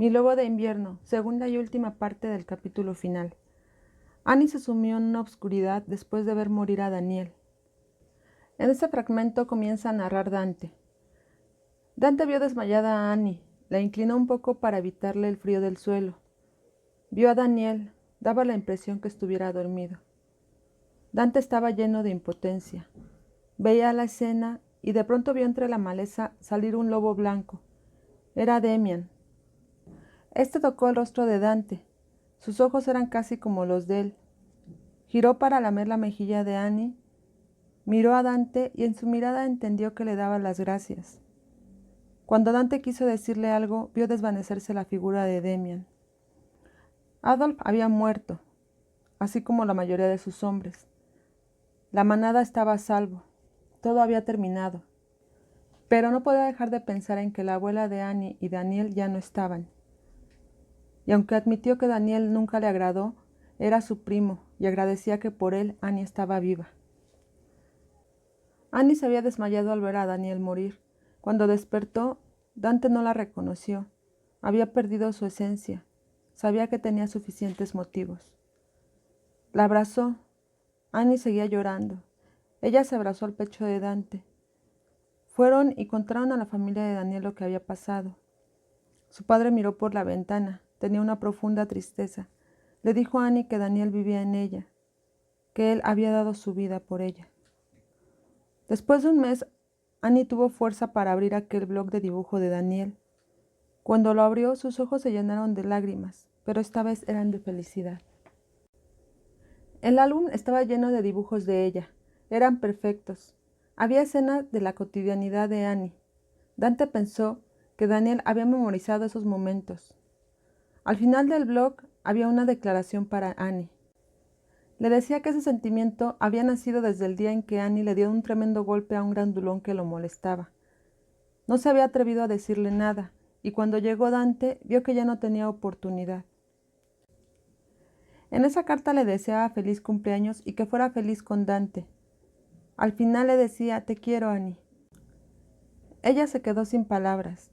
Mi lobo de invierno, segunda y última parte del capítulo final. Annie se sumió en una obscuridad después de ver morir a Daniel. En este fragmento comienza a narrar Dante. Dante vio desmayada a Annie, la inclinó un poco para evitarle el frío del suelo. Vio a Daniel, daba la impresión que estuviera dormido. Dante estaba lleno de impotencia. Veía la escena y de pronto vio entre la maleza salir un lobo blanco. Era Demian. Este tocó el rostro de Dante. Sus ojos eran casi como los de él. Giró para lamer la mejilla de Annie, miró a Dante y en su mirada entendió que le daba las gracias. Cuando Dante quiso decirle algo, vio desvanecerse la figura de Demian. Adolf había muerto, así como la mayoría de sus hombres. La manada estaba a salvo. Todo había terminado. Pero no podía dejar de pensar en que la abuela de Annie y Daniel ya no estaban. Y aunque admitió que Daniel nunca le agradó, era su primo y agradecía que por él Annie estaba viva. Annie se había desmayado al ver a Daniel morir. Cuando despertó, Dante no la reconoció. Había perdido su esencia. Sabía que tenía suficientes motivos. La abrazó. Annie seguía llorando. Ella se abrazó al pecho de Dante. Fueron y contaron a la familia de Daniel lo que había pasado. Su padre miró por la ventana. Tenía una profunda tristeza. Le dijo a Annie que Daniel vivía en ella, que él había dado su vida por ella. Después de un mes, Annie tuvo fuerza para abrir aquel bloc de dibujo de Daniel. Cuando lo abrió, sus ojos se llenaron de lágrimas, pero esta vez eran de felicidad. El álbum estaba lleno de dibujos de ella. Eran perfectos. Había escenas de la cotidianidad de Annie. Dante pensó que Daniel había memorizado esos momentos. Al final del blog había una declaración para Annie. Le decía que ese sentimiento había nacido desde el día en que Annie le dio un tremendo golpe a un grandulón que lo molestaba. No se había atrevido a decirle nada, y cuando llegó Dante vio que ya no tenía oportunidad. En esa carta le deseaba feliz cumpleaños y que fuera feliz con Dante. Al final le decía: «Te quiero, Annie». Ella se quedó sin palabras.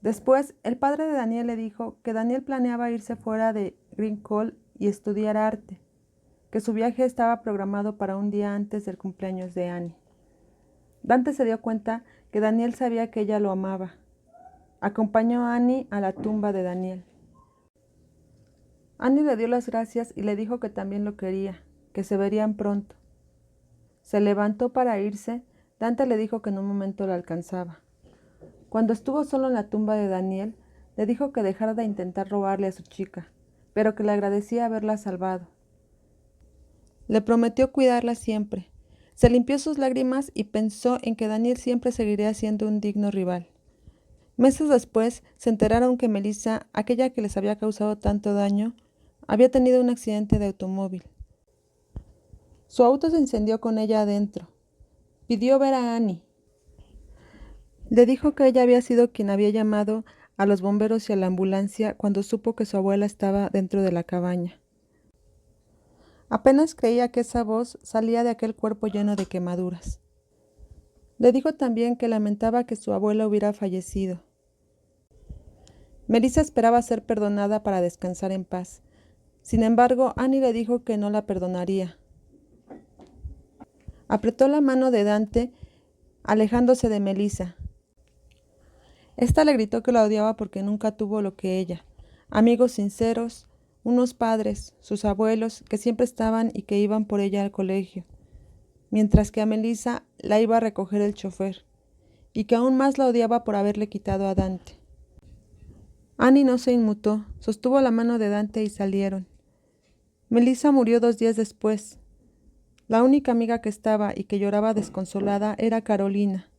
Después, el padre de Daniel le dijo que Daniel planeaba irse fuera de Greencoll y estudiar arte, que su viaje estaba programado para un día antes del cumpleaños de Annie. Dante se dio cuenta que Daniel sabía que ella lo amaba. Acompañó a Annie a la tumba de Daniel. Annie le dio las gracias y le dijo que también lo quería, que se verían pronto. Se levantó para irse. Dante le dijo que en un momento lo alcanzaba. Cuando estuvo solo en la tumba de Daniel, le dijo que dejara de intentar robarle a su chica, pero que le agradecía haberla salvado. Le prometió cuidarla siempre. Se limpió sus lágrimas y pensó en que Daniel siempre seguiría siendo un digno rival. Meses después se enteraron que Melissa, aquella que les había causado tanto daño, había tenido un accidente de automóvil. Su auto se incendió con ella adentro. Pidió ver a Annie. Le dijo que ella había sido quien había llamado a los bomberos y a la ambulancia cuando supo que su abuela estaba dentro de la cabaña. Apenas creía que esa voz salía de aquel cuerpo lleno de quemaduras. Le dijo también que lamentaba que su abuela hubiera fallecido. Melissa esperaba ser perdonada para descansar en paz. Sin embargo, Annie le dijo que no la perdonaría. Apretó la mano de Dante, alejándose de Melissa. Esta le gritó que la odiaba porque nunca tuvo lo que ella: amigos sinceros, unos padres, sus abuelos, que siempre estaban y que iban por ella al colegio, mientras que a Melissa la iba a recoger el chofer, y que aún más la odiaba por haberle quitado a Dante. Annie no se inmutó, sostuvo la mano de Dante y salieron. Melissa murió 2 días después. La única amiga que estaba y que lloraba desconsolada era Carolina.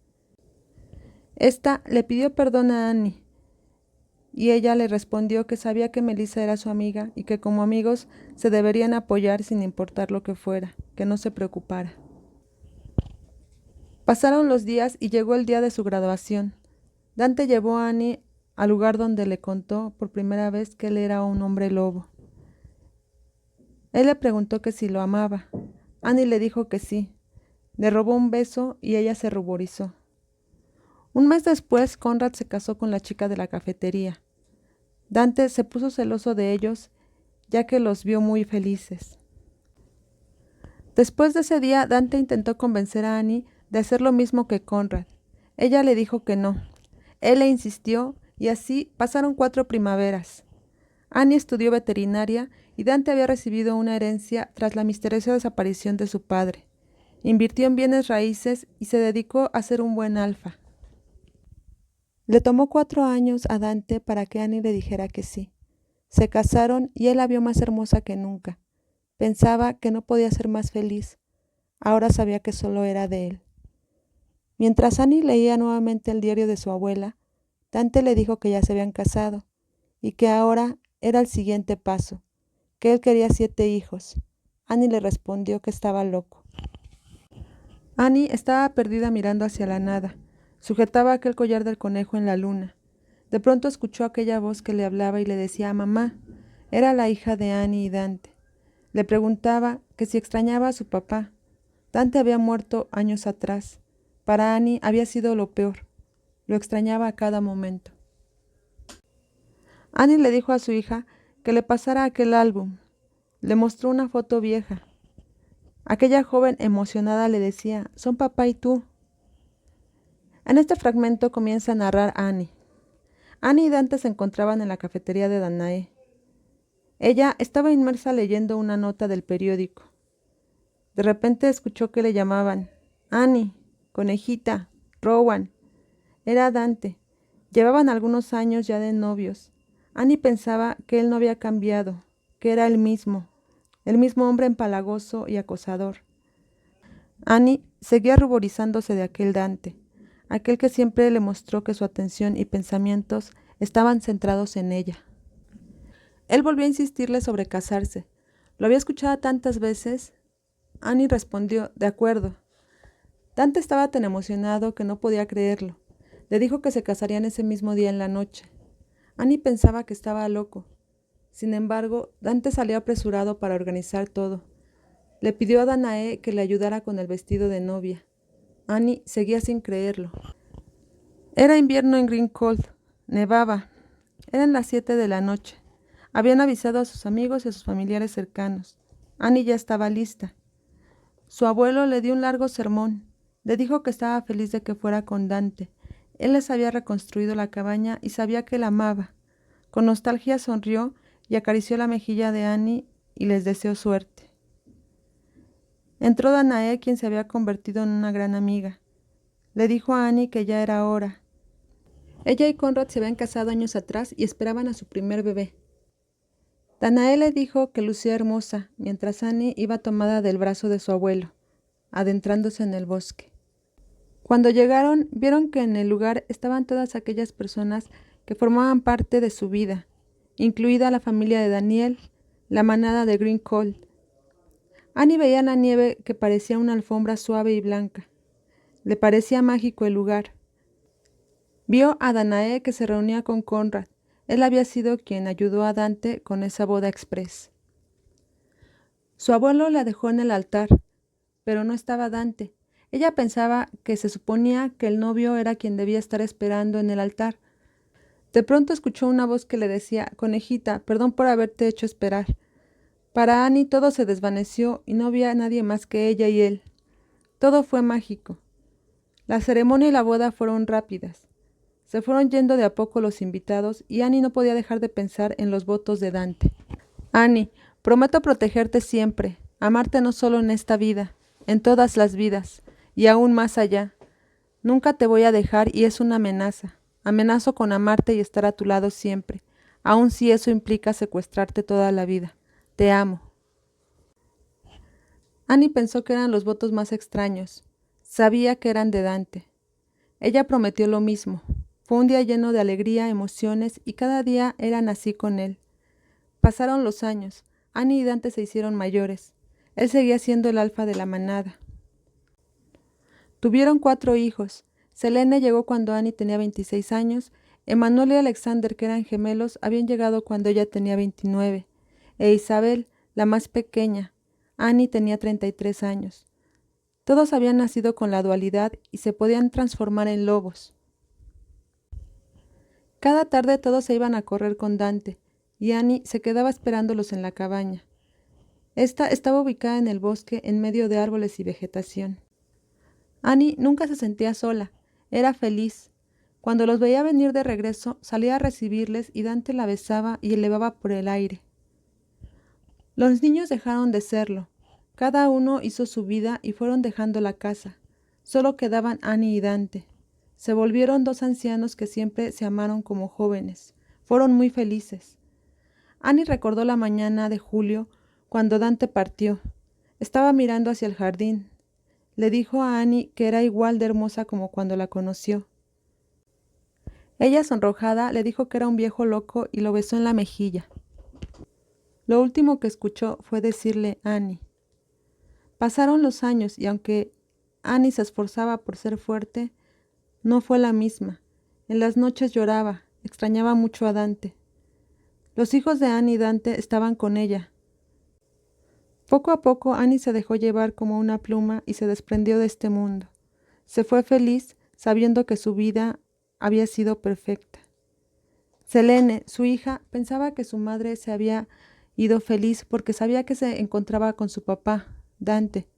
Esta le pidió perdón a Annie, y ella le respondió que sabía que Melissa era su amiga y que como amigos se deberían apoyar sin importar lo que fuera, que no se preocupara. Pasaron los días y llegó el día de su graduación. Dante llevó a Annie al lugar donde le contó por primera vez que él era un hombre lobo. Él le preguntó que si lo amaba. Annie le dijo que sí. Le robó un beso y ella se ruborizó. Un mes después, Conrad se casó con la chica de la cafetería. Dante se puso celoso de ellos, ya que los vio muy felices. Después de ese día, Dante intentó convencer a Annie de hacer lo mismo que Conrad. Ella le dijo que no. Él le insistió y así pasaron 4 primaveras. Annie estudió veterinaria y Dante había recibido una herencia tras la misteriosa desaparición de su padre. Invirtió en bienes raíces y se dedicó a ser un buen alfa. Le tomó 4 años a Dante para que Annie le dijera que sí. Se casaron y él la vio más hermosa que nunca. Pensaba que no podía ser más feliz. Ahora sabía que solo era de él. Mientras Annie leía nuevamente el diario de su abuela, Dante le dijo que ya se habían casado y que ahora era el siguiente paso, que él quería 7 hijos. Annie le respondió que estaba loco. Annie estaba perdida mirando hacia la nada. Sujetaba aquel collar del conejo en la luna. De pronto escuchó aquella voz que le hablaba y le decía mamá. Era la hija de Annie y Dante. Le preguntaba que si extrañaba a su papá. Dante había muerto años atrás. Para Annie había sido lo peor. Lo extrañaba a cada momento. Annie le dijo a su hija que le pasara aquel álbum. Le mostró una foto vieja. Aquella joven emocionada le decía, son papá y tú. En este fragmento comienza a narrar Annie. Annie y Dante se encontraban en la cafetería de Danae. Ella estaba inmersa leyendo una nota del periódico. De repente escuchó que le llamaban Annie, conejita, Rowan. Era Dante. Llevaban algunos años ya de novios. Annie pensaba que él no había cambiado, que era el mismo hombre empalagoso y acosador. Annie seguía ruborizándose de aquel Dante, aquel que siempre le mostró que su atención y pensamientos estaban centrados en ella. Él volvió a insistirle sobre casarse. Lo había escuchado tantas veces. Annie respondió, de acuerdo. Dante estaba tan emocionado que no podía creerlo. Le dijo que se casarían ese mismo día en la noche. Annie pensaba que estaba loco. Sin embargo, Dante salió apresurado para organizar todo. Le pidió a Danae que le ayudara con el vestido de novia. Annie seguía sin creerlo. Era invierno en Green Cold. Nevaba. Eran las 7 de la noche. Habían avisado a sus amigos y a sus familiares cercanos. Annie ya estaba lista. Su abuelo le dio un largo sermón. Le dijo que estaba feliz de que fuera con Dante. Él les había reconstruido la cabaña y sabía que la amaba. Con nostalgia sonrió y acarició la mejilla de Annie y les deseó suerte. Entró Danae, quien se había convertido en una gran amiga. Le dijo a Annie que ya era hora. Ella y Conrad se habían casado años atrás y esperaban a su primer bebé. Danae le dijo que lucía hermosa, mientras Annie iba tomada del brazo de su abuelo, adentrándose en el bosque. Cuando llegaron, vieron que en el lugar estaban todas aquellas personas que formaban parte de su vida, incluida la familia de Daniel, la manada de Green Cold. Annie veía la nieve que parecía una alfombra suave y blanca. Le parecía mágico el lugar. Vio a Danae que se reunía con Conrad. Él había sido quien ayudó a Dante con esa boda express. Su abuelo la dejó en el altar, pero no estaba Dante. Ella pensaba que se suponía que el novio era quien debía estar esperando en el altar. De pronto escuchó una voz que le decía, conejita, perdón por haberte hecho esperar. Para Annie todo se desvaneció y no había nadie más que ella y él. Todo fue mágico. La ceremonia y la boda fueron rápidas. Se fueron yendo de a poco los invitados y Annie no podía dejar de pensar en los votos de Dante. Annie, prometo protegerte siempre, amarte no solo en esta vida, en todas las vidas, y aún más allá. Nunca te voy a dejar y es una amenaza. Amenazo con amarte y estar a tu lado siempre, aun si eso implica secuestrarte toda la vida. Te amo. Annie pensó que eran los votos más extraños. Sabía que eran de Dante. Ella prometió lo mismo. Fue un día lleno de alegría, emociones, y cada día eran así con él. Pasaron los años. Annie y Dante se hicieron mayores. Él seguía siendo el alfa de la manada. Tuvieron 4 hijos. Selene llegó cuando Annie tenía 26 años. Emanuel y Alexander, que eran gemelos, habían llegado cuando ella tenía 29. E Isabel, la más pequeña. Annie tenía 33 años. Todos habían nacido con la dualidad y se podían transformar en lobos. Cada tarde todos se iban a correr con Dante, y Annie se quedaba esperándolos en la cabaña. Esta estaba ubicada en el bosque en medio de árboles y vegetación. Annie nunca se sentía sola, era feliz. Cuando los veía venir de regreso, salía a recibirles y Dante la besaba y elevaba por el aire. Los niños dejaron de serlo. Cada uno hizo su vida y fueron dejando la casa. Solo quedaban Annie y Dante. Se volvieron dos ancianos que siempre se amaron como jóvenes. Fueron muy felices. Annie recordó la mañana de julio cuando Dante partió. Estaba mirando hacia el jardín. Le dijo a Annie que era igual de hermosa como cuando la conoció. Ella, sonrojada, le dijo que era un viejo loco y lo besó en la mejilla. Lo último que escuchó fue decirle Annie. Pasaron los años y aunque Annie se esforzaba por ser fuerte, no fue la misma. En las noches lloraba, extrañaba mucho a Dante. Los hijos de Annie y Dante estaban con ella. Poco a poco Annie se dejó llevar como una pluma y se desprendió de este mundo. Se fue feliz sabiendo que su vida había sido perfecta. Selene, su hija, pensaba que su madre se había ido feliz porque sabía que se encontraba con su papá, Dante.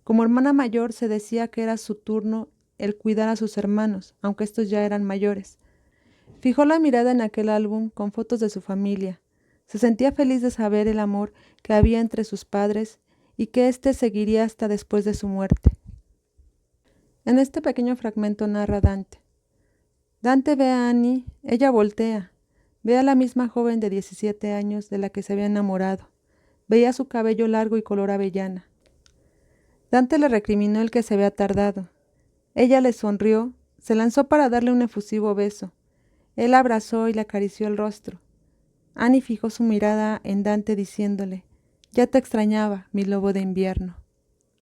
Como hermana mayor se decía que era su turno el cuidar a sus hermanos, aunque estos ya eran mayores. Fijó la mirada en aquel álbum con fotos de su familia. Se sentía feliz de saber el amor que había entre sus padres y que éste seguiría hasta después de su muerte. En este pequeño fragmento narra Dante. Dante ve a Annie, ella voltea. Ve a la misma joven de 17 años de la que se había enamorado. Veía su cabello largo y color avellana. Dante le recriminó el que se había tardado. Ella le sonrió, se lanzó para darle un efusivo beso. Él la abrazó y le acarició el rostro. Annie fijó su mirada en Dante diciéndole, «Ya te extrañaba, mi lobo de invierno».